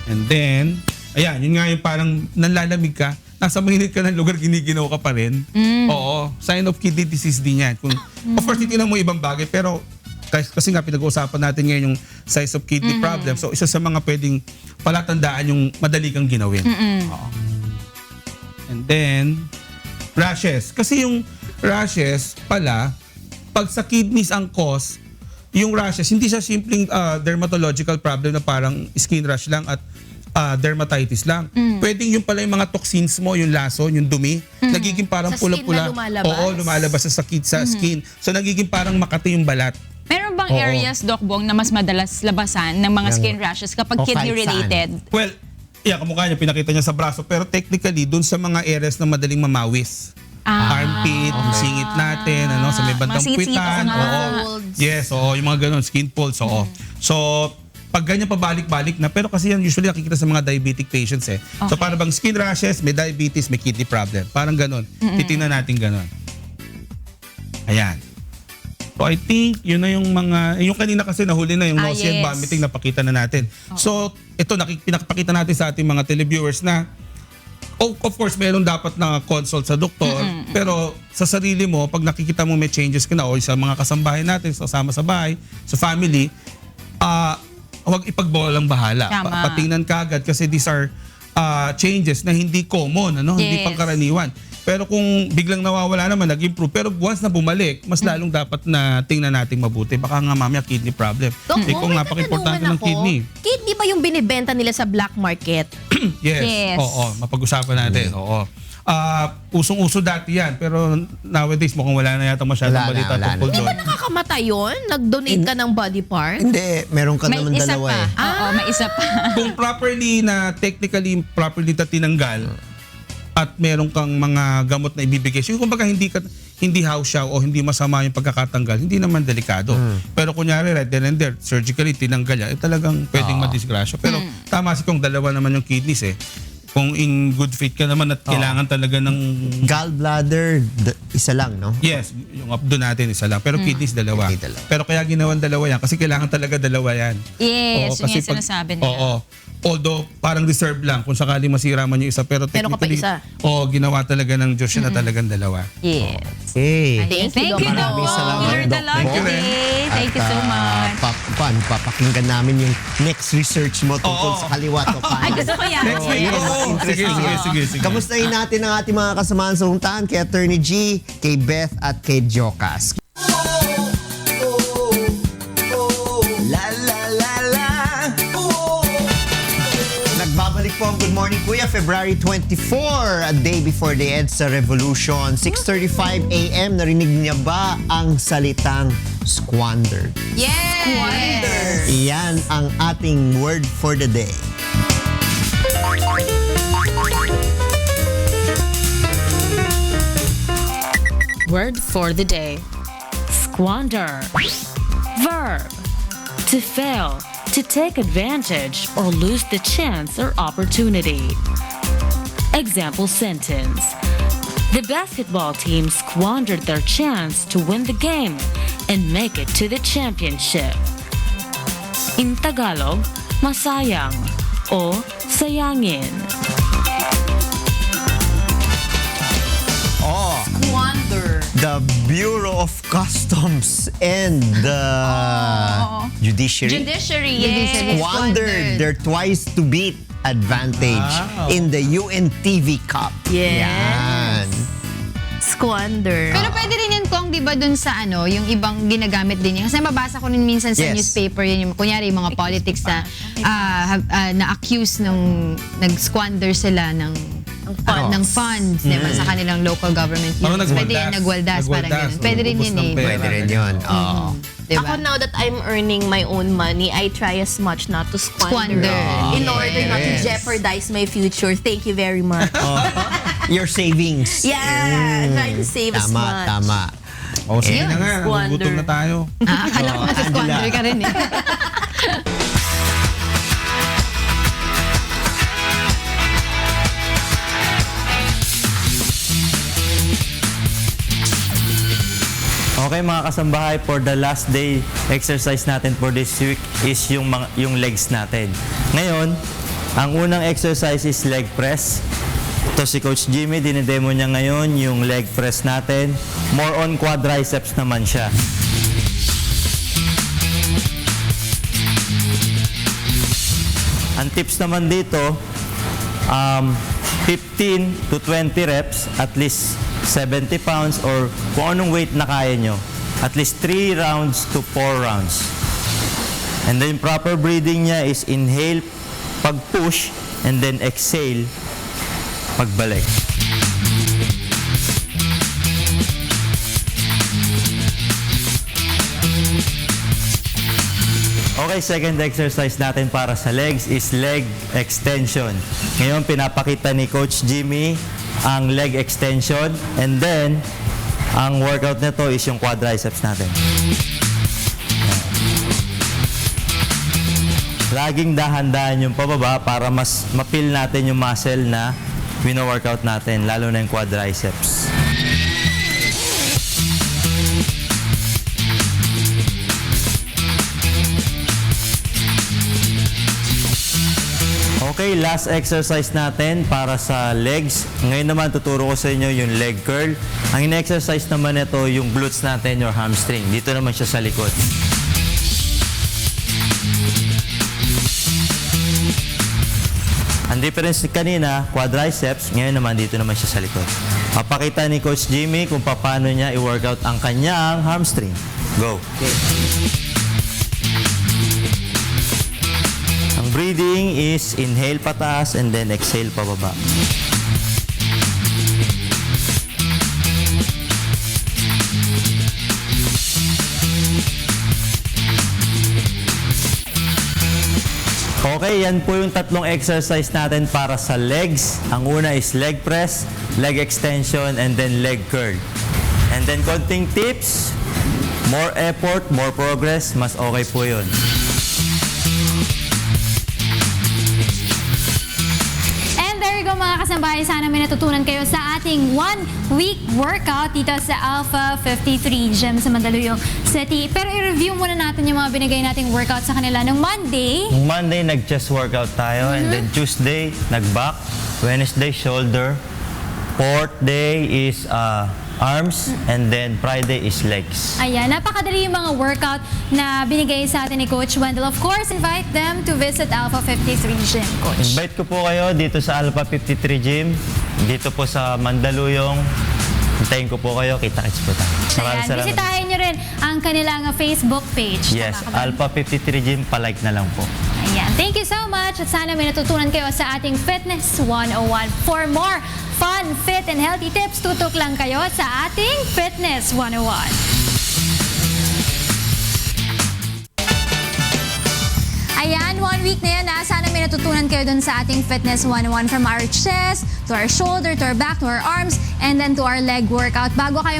And then, ayan, yun nga yung parang nanlalamig ka, nasa mainit ka ng lugar, giniginaw ka pa rin. Oo, sign of kidney disease din yan. Of course, titignan mo ibang bagay, pero kasi nga pinag-uusapan natin ngayon yung size of kidney problem. So isa sa mga pwedeng palatandaan yung madali kang ginawin. Oo. And then, rashes. Kasi yung rashes pala, pag sa kidneys ang cause, yung rashes, hindi siya simpleng dermatological problem na parang skin rash lang at dermatitis lang. Pwedeng yung pala yung mga toxins mo, yung lason, yung dumi, nagiging parang Sa skin pula-pula. na lumalabas? Oo, lumalabas sa skin. So nagiging parang makati yung balat. Meron bang areas, Doc Bong, na mas madalas labasan ng mga skin rashes kapag O kahit kidney-related? Well, kamukha niya, pinakita niya sa braso. Pero technically, dun sa mga areas na madaling mamawis. Armpit, yung singit natin, sa may bandang Mga singit-singit puwitan. sa mga folds. Yes, yung mga ganun, skin folds, So, pag ganyan pabalik-balik na, pero kasi yan usually nakikita sa mga diabetic patients eh. So, para bang skin rashes, may diabetes, may kidney problem. Parang ganun. Titingnan natin ganun. Ayan. So I think yun na yung yung kanina kasi nahuli na yung nausea and yes. vomiting, napakita na natin. So ito pinakapakita natin sa ating mga televiewers na of course meron dapat na consult sa doktor, pero sa sarili mo pag nakikita mo may changes ka na o sa mga kasambahay natin, kasama sa bahay, sa family, huwag ipagbolang bahala. Patingnan ka agad kasi these are changes na hindi common, hindi pangkaraniwan. Pero kung biglang nawawala naman, nag-improve. Pero once na bumalik, mas lalong dapat na tingnan natin mabuti. Baka nga mamaya kidney problem. Dok, Kung napaka-importante ng kidney. Kidney ba yung binibenta nila sa black market? Yes. Oo, mapag-usapan natin. Oo. Usong-uso dati yan. Pero nowadays mukhang wala na yata masyadong Wala na, balita wala tungkol na. Di doon. ba nakakamatay yun? Nag-donate ka ng body part? Hindi, meron ka May naman isa dalawa pa. eh. Oo, may isa pa. Kung properly na properly na tinanggal at meron kang mga gamot na ibibigay. So, kumbaga hindi hausyaw o hindi masama yung pagkakatanggal, hindi naman delikado. Pero kunyari right then and there, surgically tinanggal yan, talagang pwedeng madisgrasya. Pero tama si kung dalawa naman yung kidneys kung in good faith ka naman at kailangan talaga ng... Gallbladder, isa lang, no? Yes, yung abdo natin isa lang. Pero kidneys dalawa. Kidney dalawa. Pero kaya ginawan dalawa yan kasi kailangan talaga dalawa yan. Yes, yun kasi yung sinasabi nila. Oo. Although parang reserve lang kung sakali masira man yung isa. Pero Meron ka pa technically, isa. Ginawa talaga ng Diyos yun na talagang dalawa. Yes. Okay. Thank you, Maraming Doc. salamat, You learned a Doc lot Bong. today. Thank you so much. Papakinggan namin yung next research mo tungkol sa kaliwa to Ay, gusto ko yan. Next week. Yes, Oo. interesting Sige, yan. sige. Kamustahin natin ang ating mga kasamahan sa huntahan kay Attorney G, kay Beth at kay Jokas. Nagbabalik po ang Good Morning Kuya, February 24, a day before the EDSA Revolution. 6:35 a.m. Narinig niya ba ang salitang squandered? Yes! Iyan ang ating word for the day. Word for the day. Squander. Verb. To fail, to take advantage or lose the chance or opportunity. Example sentence. The basketball team squandered their chance to win the game and make it to the championship. In Tagalog, masayang o sayangin. Wonder. The Bureau of Customs and the Judiciary Judiciary, yes. squandered their twice-to-beat advantage in the UNTV Cup. Yes. Yan. Squander. Pero pwede rin yan kung di ba dun sa yung ibang ginagamit din yan. Kasi mabasa ko rin minsan sa Yes. newspaper yan, yung, kunyari yung mga politics na na-accuse nung nag-squander sila ng funds, di ba, sa kanilang local government Parang units. Pwede yan, nagwaldas. parang ganun. Pwede rin Ubus yun ng eh. pera. Pwede rin yun. Oo. Diba? Ako, now that I'm earning my own money, I try as much not to squander. Squander. In order not to Yes. jeopardize my future. Thank you very much. Your savings. Yeah, try to save as Tama, much. tama. Sige Yun, na nga, squander. nagugutom na tayo. Akala ko squander ka rin eh. Okay mga kasambahay, for the last day exercise natin for this week is yung legs natin. Ngayon, ang unang exercise is leg press. Ito si Coach Jimmy, dinidemo niya ngayon yung leg press natin. More on quadriceps naman siya. Ang tips naman dito, 15 to 20 reps, at least 70 pounds or kung anong weight na kaya nyo. At least 3 rounds to 4 rounds. And then proper breathing niya is inhale, pag-push, and then exhale, pagbalik. Okay, second exercise natin para sa legs is leg extension. Ngayon, pinapakita ni Coach Jimmy ang leg extension, and then ang workout nito is yung quadriceps natin. Laging dahan-dahan yung pababa para mas mapil natin yung muscle na wino-workout natin, lalo na yung quadriceps. Okay, last exercise natin para sa legs. Ngayon naman tuturo ko sa inyo yung leg curl. Ang in-exercise naman ito yung glutes natin, your hamstring. Dito naman siya sa likod. Ang difference kanina, quadriceps, ngayon naman dito naman siya sa likod. Papakita ni Coach Jimmy kung paano niya i-workout ang kanyang hamstring. Go! Okay. Ang breathing is inhale pataas and then exhale pababa. Okay, yan po yung tatlong exercise natin para sa legs. Ang una is leg press, leg extension, and then leg curl. And then konting tips, more effort, more progress, mas okay po yun. mga kasambahay, sana may natutunan kayo sa ating 1-week workout dito sa Alpha 53 Gym sa Mandaluyong City. Pero i-review muna natin yung mga binigay nating workout sa kanila. Nung Monday, Nung Monday, nag-chest workout tayo. And then Tuesday, nag-back. Wednesday, shoulder. Fourth day is arms. And then Friday is legs. ayan, napakadali yung mga workout na binigay sa atin ni Coach Wendell. Of course, invite them to visit Alpha 53 Gym, Coach. Invite ko po kayo dito sa Alpha 53 Gym. Dito po sa Mandaluyong. Hintayin ko po kayo. Kita-kits po tayo. Maraming Ayan, salamat. bisitahin nyo rin ang kanilang Facebook page. Yes, Tama ka ba? Alpha 53 Gym. Palike na lang po. Ayan. Thank you so much at sana may natutunan kayo sa ating Fitness 101. For more fun, fit, and healthy tips, tutok lang kayo sa ating Fitness 101. Ayan, 1 week na yan na. Sana may natutunan kayo dun sa ating Fitness 101 from our chest, to our shoulder, to our back, to our arms, and then to our leg workout. Bago kayo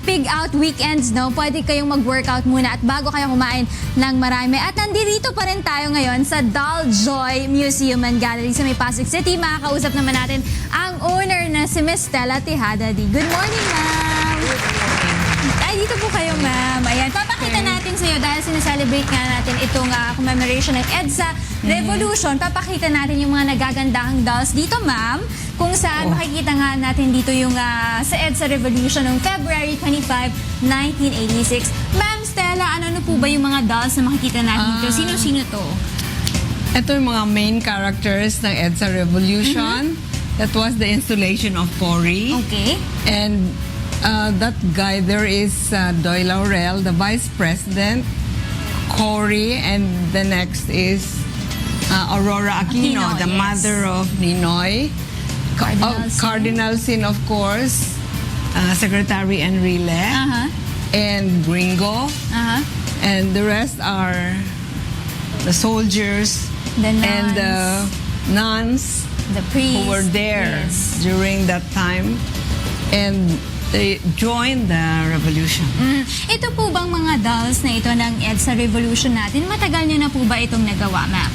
pig out weekends, no? Pwede kayong mag-workout muna at bago kayo kumain ng marami. At nandito pa rin tayo ngayon sa Daljoy Museum and Gallery sa may Pasig City. Makakausap naman natin ang owner na si Miss Stella Tejada D. Good morning, ma'am! Ay, dito po kayo, ma'am. Ayan, papakita natin sa iyo dahil sineselebrate nga natin itong commemoration ng EDSA Revolution. Papakita natin yung mga nagagandahang dolls dito, ma'am. Kung saan makikita nga natin dito yung sa EDSA Revolution noong February 25, 1986. Ma'am Stella, ano po ba yung mga dolls na makikita natin dito? Sino-sino to? Ito yung mga main characters ng EDSA Revolution. That was the installation of Cory. Okay. And that guy there is Doy Laurel, the Vice President, Cory, and the next is Aurora Aquino, Aquino, the yes. mother of Ninoy. Cardinal Sin, of course, Secretary Enrile, and Gringo. And the rest are the soldiers The nuns. and the nuns The priest. who were there Yes. during that time. And they joined the revolution. Ito po bang mga dolls na ito ng EDSA Revolution natin? Matagal nyo na po ba itong nagawa, ma'am?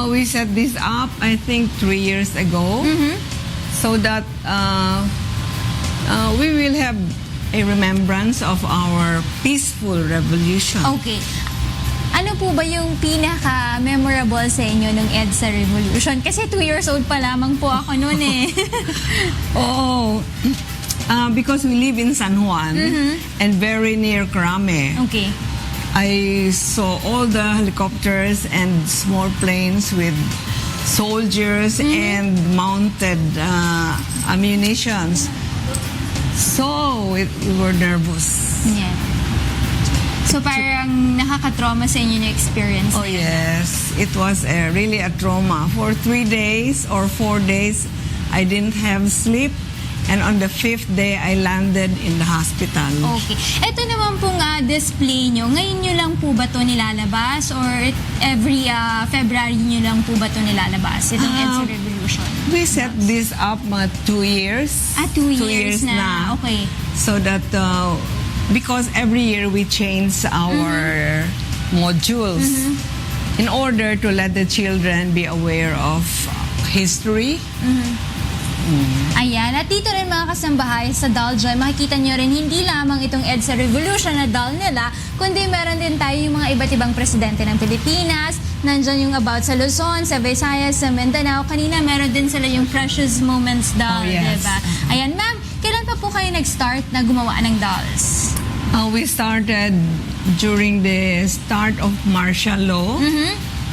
We set this up, I think, 3 years ago, so that we will have a remembrance of our peaceful revolution. Okay. Ano po ba yung pinaka-memorable sa inyo ng EDSA Revolution? Kasi 2 years old pa lamang po ako noon eh. Because we live in San Juan and very near Crame. Okay. I saw all the helicopters and small planes with soldiers and mounted ammunitions. So we were nervous. Yeah. So parang nakaka-trauma sa inyo na experience. Oh yes, it was really a trauma. For 3 days or 4 days, I didn't have sleep. And on the 5th day, I landed in the hospital. Okay. Ito naman pong display nyo, ngayon nyo lang po ba ito nilalabas? Or every February nyo lang po ba ito nilalabas? Itong EDSA Revolution? We set this up 2 years. 2 years na. Okay. So that, because every year we change our modules in order to let the children be aware of history. Ayan. At dito rin mga kasambahay sa Daljoy, makikita nyo rin hindi lamang itong EDSA Revolution na doll nila, kundi meron din tayo yung mga iba't ibang presidente ng Pilipinas. Nandyan yung about sa Luzon, sa Visayas, sa Mindanao. Kanina meron din sila yung Precious Moments doll, Oh, yes. diba? Ayan, ma'am, kailan pa po kayo nag-start na gumawa ng dolls? We started during the start of martial law,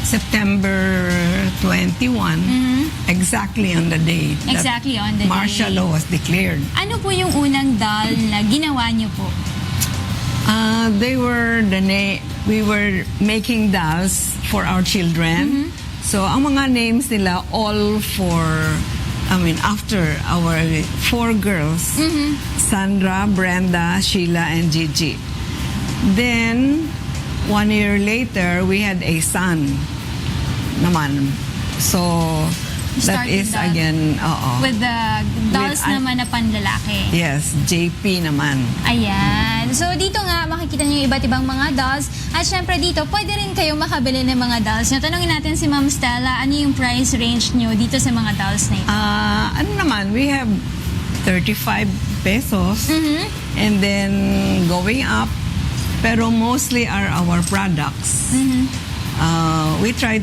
September 21, exactly on the day that Exactly on the martial day. law was declared. Ano po yung unang doll na ginawa niyo po? We were making dolls for our children. So ang mga names nila all after our 4 girls, Sandra, Brenda, Sheila, and Gigi. Then 1 year later, we had a son naman. So That started is that again, with the dolls With naman na panlalaki. yes, JP naman. Ayan. So dito nga makikita niyo yung iba't ibang mga dolls. At syempre dito, pwede rin kayo makabili ng mga dolls nyo. Tanungin natin si Ma'am Stella, ano yung price range nyo dito sa mga dolls na ito? Ano naman, we have 35 pesos and then going up, pero mostly are our products. We try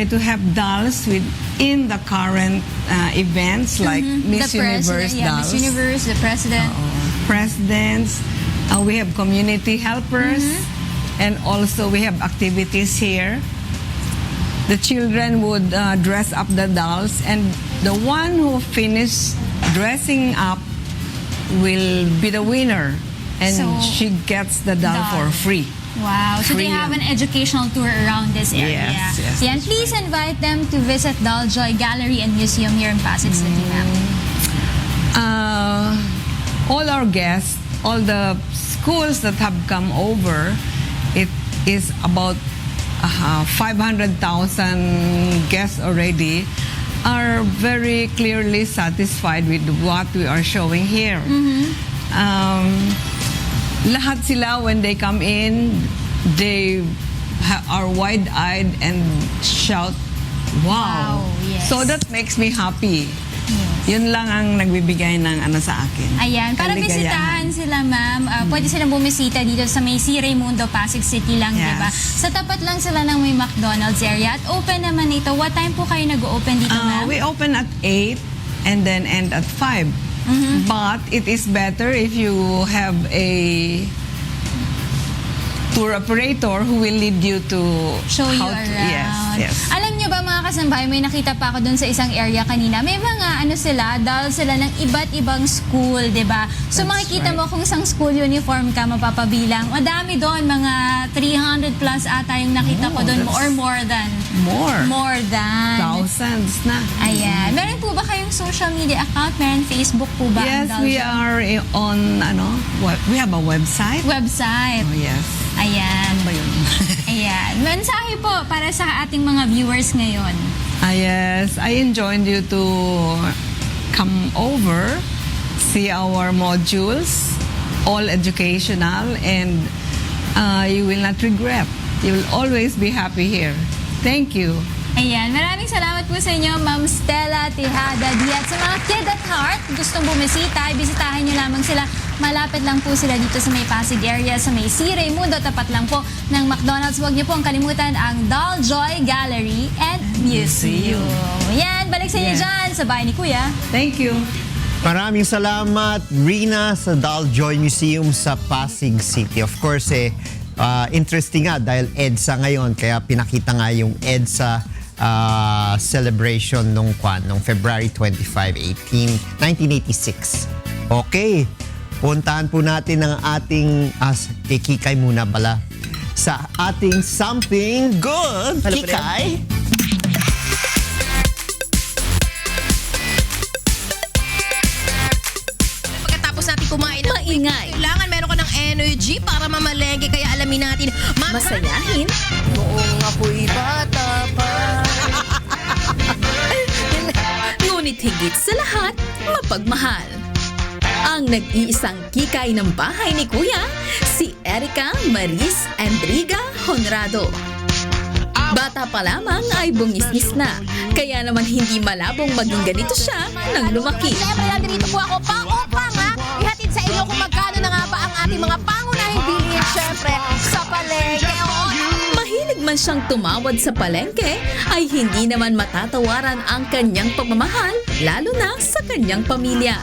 to have dolls within the current events like Miss The Universe president, dolls. Miss Universe, the president. Presidents. We have community helpers, and also we have activities here. The children would dress up the dolls, and the one who finished dressing up will be the winner, and So, she gets the doll for free. Wow. So they Free have yan. an educational tour around this area. Yes, Yan, please invite them to visit Daljoy Gallery and Museum here in Pasig City, ma'am. All our guests, all the schools that have come over, it is about 500,000 guests already, are very clearly satisfied with what we are showing here. Lahat sila, when they come in, they are wide-eyed and shout, wow! Wow, yes. So that makes me happy. Yun lang ang nagbibigay ng ano sa akin. Ayan, para Kaligayahan. bisitahan sila, ma'am, pwede silang bumisita dito sa may C. Raimundo, Pasig City lang, Yes. di ba? Sa tapat lang sila ng may McDonald's area. At open naman ito. What time po kayo nag-open dito, ma'am? We open at 8 and then end at 5. But it is better if you have a tour operator who will lead you to Show you how to- around. Yes. Alam niyo ba mga kasambahay, may nakita pa ako dun sa isang area kanina. May mga dolls sila ng iba't ibang school, di ba? So That's makikita right. mo kung isang school uniform ka, mapapabilang. Madami doon, mga 300 plus ata yung nakita ko doon, that's- or more than. More. Than. Thousands na. Ayan. Meron po ba kayong social media account? Meron Facebook po ba? Yes, ang we Daljoy? are on, we have a website. Website. Oh, yes. Ayan. Ano ba yun? Ayan. Mensahe po para sa ating mga viewers ngayon. Yes, I enjoined you to come over, see our modules, all educational, and you will not regret. You will always be happy here. Thank you. Ayan, maraming salamat po sa inyo, Ma'am Stella Tejada Diaz. Sa mga kid at heart, gustong bumisita, bisitahin nyo lamang sila. Malapit lang po sila dito sa may Pasig area, sa may C. Raimundo, tapat lang po ng McDonald's. Huwag niyo pong kalimutan ang Daljoy Gallery and Museum. Yan, balik sa inyo Yes. dyan, sa bahay ni Kuya. Thank you. Maraming salamat, Rina, sa Daljoy Museum sa Pasig City. Of course, interesting nga dahil EDSA ngayon, kaya pinakita nga yung EDSA celebration nung February 25, 1986. Okay, puntahan po natin ang ating, kikay muna pala, sa ating Something Good. Kikay? Pagkatapos natin kumain ng Maingay. kailangan meron ka ng energy para mamalengke. Kaya alamin natin, Masayahin. Noong ako'y bata pa. Ngunit higit sa lahat, mapagmahal. Ang nag-iisang kikay ng bahay ni Kuya, si Erica Maris Endriga Honrado. Bata pa lamang ay bungis-ngis na, kaya naman hindi malabong maging ganito siya nang lumaki. Siyempre, nandito po ako upang ihatid sa inyo kung magkano na nga ba ang ating mga pangunahing bilihin, siyempre, sa palengke. Mahilig man siyang tumawad sa palengke, ay hindi naman matatawaran ang kanyang pagmamahal, lalo na sa kanyang pamilya.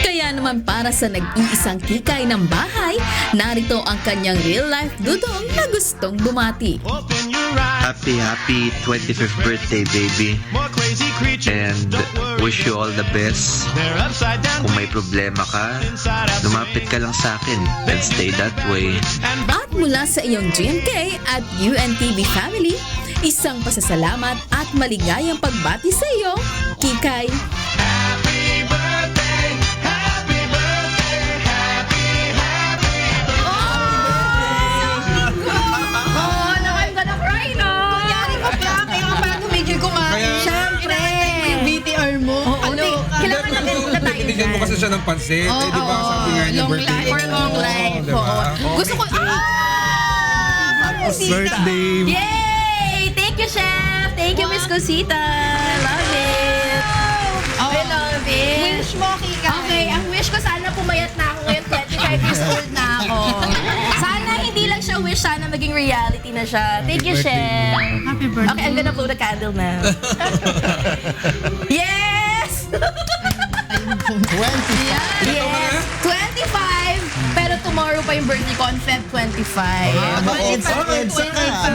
Kaya naman para sa nag-iisang kikay ng bahay, narito ang kanyang real-life dudong na gustong bumati. Happy 25th birthday, baby. And wish you all the best. Kung may problema ka, lumapit ka lang sa akin and stay that way. At mula sa iyong GMK at UNTV family, isang pasasalamat at maligayang pagbati sa iyo, Kikay. Oh, now I'm gonna cry, no? Kunyari ko pa, kayo pa siya ng pansit. Eh, di ba? Sabi nga niya, long birthday. life. For long life. di ba? Oo. Gusto ko, Birthday. Yay! Thank you, Chef! Thank you, Miss Cosita! Love it! I love it! Wish mo, Kika. Okay, ang wish ko sana pumayat na ako ngayon, 25 years old na ako. Sana hindi lang siya wish, sana maging reality na siya. Thank you, Chef! Happy birthday. Okay, I'm gonna blow the candle now. Yes! 25. Yes! 25! Pero tomorrow pa yung birthday ko on Feb 25.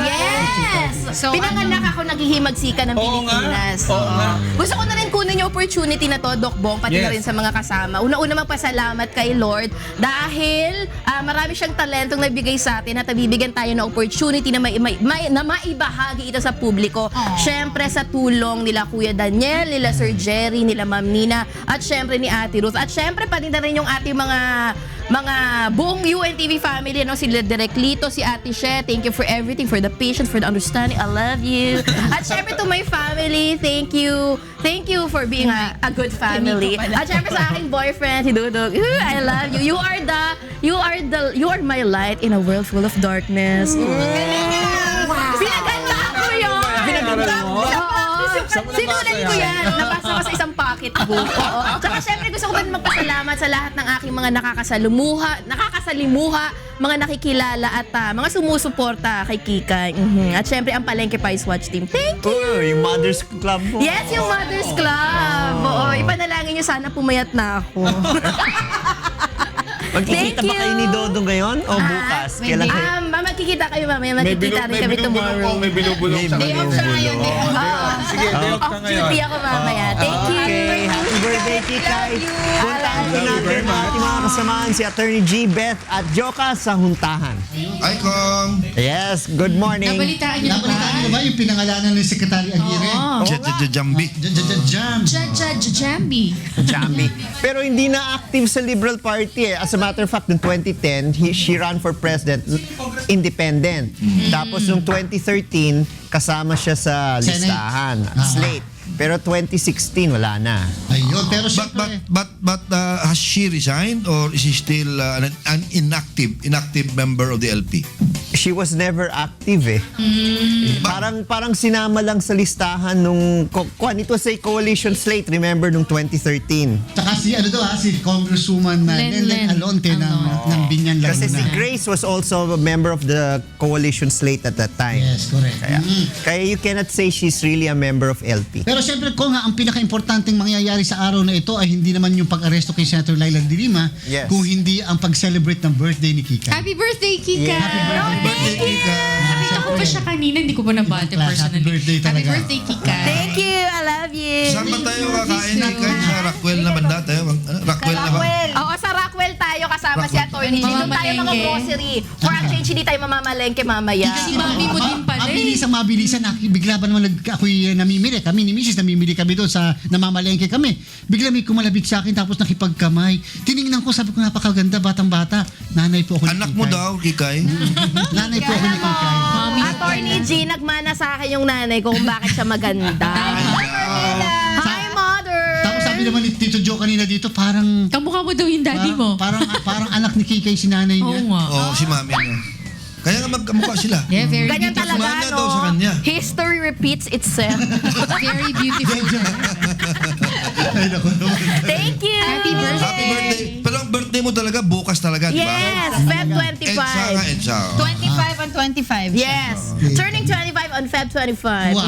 Yes! So, Pinanganak ako naghihimagsikan ng Pilipinas. Oo nga. Gusto ko na rin kunin yung opportunity na to, Doc Bong, pati na Yes. rin sa mga kasama. Una-una magpasalamat kay Lord dahil marami siyang talentong nabigay sa atin at nabibigyan tayo ng opportunity na na maibahagi ito sa publiko. Syempre sa tulong nila Kuya Daniel, nila Sir Jerry, nila Ma'am Nina, at syempre ni Ate Ruth. At syempre pati na rin yung ating mga buong UNTV family, ano, sila Direk Lito, si Ate She, thank you for everything, for the patience, for the understanding, I love you. At syempre to my family, thank you for being a good family. At syempre sa aking boyfriend, si Dudog, I love you. You are my light in a world full of darkness. Pinaganda ko yun! Pinag-aral mo? Sinulat ko yan. Nabasa ko sa isang pocketbook. Oo. Tsaka syempre gusto ko din magpasalamat sa lahat ng aking mga nakakasalimuha, mga nakikilala at mga sumusuporta kay Kikay. At syempre ang Palengke Pies Watch Team. Thank you! Yung Mother's Club mo. Yes, yung Mother's Club. Oo, ipanalangin nyo sana pumayat na ako. Magkikita ba kayo ni Dodo ngayon? O bukas? Kailan kayo? Magkikita kayo mamaya. Magkikita rin kami tomorrow. May binubulong sa Day off kanya. siya ngayon, day off. Sige, day off ka ngayon. Duty ako mamaya. Thank you. Okay, happy birthday, Kikay. Puntaan po natin ang ating mga kasamaan, si Attorney G, Beth at Joka sa Huntahan. Hi, Kong! Yes, good morning. Nabalitaan niyo Nabalitaan ba yung pinangalanan ng Secretary Aguirre? Jambi. Jambi. Jambi. Pero hindi na active sa Liberal Party eh. As a matter of fact, noong 2010, she ran for president independent. Tapos noong 2013, kasama siya sa listahan, slate. Pero 2016, wala na. Ayun, pero but has she resigned or is she still an inactive member of the LP? She was never active eh. Parang sinama lang sa listahan nung, it was a coalition slate, remember, nung 2013. Tsaka si Congresswoman Len Alonte ng Binyan Laguna. Kasi si Grace was also a member of the coalition slate at that time. Yes, correct. Kaya you cannot say she's really a member of LP. Pero siyempre, Kong, ang pinaka-importanting mangyayari sa araw na ito ay hindi naman yung pag-aresto kay Senator Laila de Lima, Yes. kung hindi ang pag-celebrate ng birthday ni Kika. Happy birthday, Kika. Birthday, Kika! Nakita ko pa siya kanina, hindi ko pa nabate personally. Happy birthday talaga. Happy birthday, Kika. Thank you. I love you. Saan ba tayo kakain, Kika? Sa Rockwell na banda tayo? Rockwell na ba? Oo, sa Rockwell tayo kasama si Atty. G. Doon tayo Mamamalengke. mga grocery. For a change, hindi tayo mamamalengke mamaya. Si Mami mo din pala eh. Mabilisan. Bigla ba naman ako'y namimili. Kami ni Mrs. namimili kami doon sa namamalengke kami. Bigla may kumalabit sa akin tapos nakipagkamay. Tiningnan ko, sabi ko napakaganda, batang-bata. Nanay po ako ni Kikay. Anak mo daw, Kikay? Nanay po ako ni Kikay. Atty. G, nagmana sa akin yung nanay ko kung bakit siya maganda. Hi, Mother! Tapos sabi naman ni Tito Joe kanina dito, parang... Kamukha mo daw yung daddy mo. Parang anak ni Kikay si nanay niya. Oo nga. Oo, si mami niya. Kaya nga magkamukha sila. Yeah, very Ganyan beautiful. talaga, daw sa no? kanya. History repeats itself. Very beautiful. Ay, naku naman. Thank you! Happy birthday. Happy birthday. Pero ang birthday mo talaga, bukas talaga, di ba? Yes, Feb 25. Edsa nga, Edsa. 25 on 25. Yes, turning 25 on Feb 25. Wow.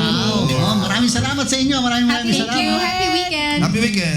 Oh, maraming salamat sa inyo. Maraming Thank salamat. you. Happy weekend. Happy weekend.